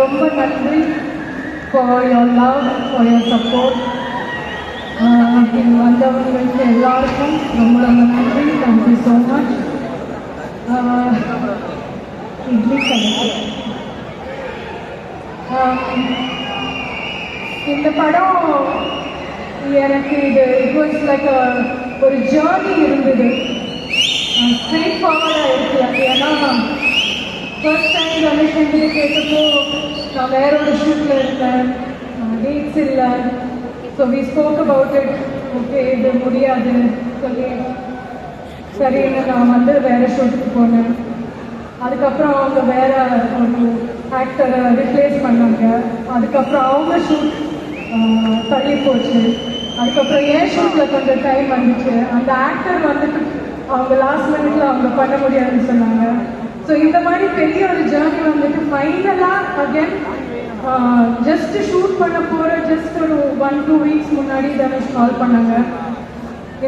ரொம்ப நன்றி for your love, for your support. இங்கே வந்தவங்களுக்கு எல்லாருக்கும் ரொம்ப ரொம்ப நன்றி. Thank you so much. இட்லி கிடைக்கும். இந்த படம் எனக்கு இட் வாஸ் லைக் ஒரு ஜேர்னி இருந்தது. ஸ்ட்ரெயிட் ஃபார்வர்டாக இருக்கல. ஏன்னா ஃபர்ஸ்ட் டைம் வந்து செஞ்சு கேட்டப்போ நான் வேற ஒரு ஷூட்டில் இருந்தேன், டேட்ஸ் இல்லை. So we spoke about it. Okay, இது முடியாது சொல்லி சரின்னு நான் வந்து வேறு ஷூட்டுக்கு போனேன். அதுக்கப்புறம் அவங்க வேற ஒரு ஆக்டரை ரிப்ளேஸ் பண்ணாங்க. அதுக்கப்புறம் அவங்க ஷூட் தள்ளி போச்சு. அதுக்கப்புறம் ஏன் ஷூட்டில் கொஞ்சம் டைம் வந்துச்சு. அந்த ஆக்டர் வந்துட்டு அவங்க லாஸ்ட் மினிட்ல அவங்க பண்ண முடியாதுன்னு சொன்னாங்க. ஸோ இந்த மாதிரி பெரிய ஒரு ஜேர்னி வந்துட்டு ஃபைனலாக அகேன் ஜஸ்ட் ஷூட் பண்ண போகிற ஜஸ்ட் ஒரு 1-2 வீக்ஸ் முன்னாடி தனுஷ் கால் பண்ணாங்க.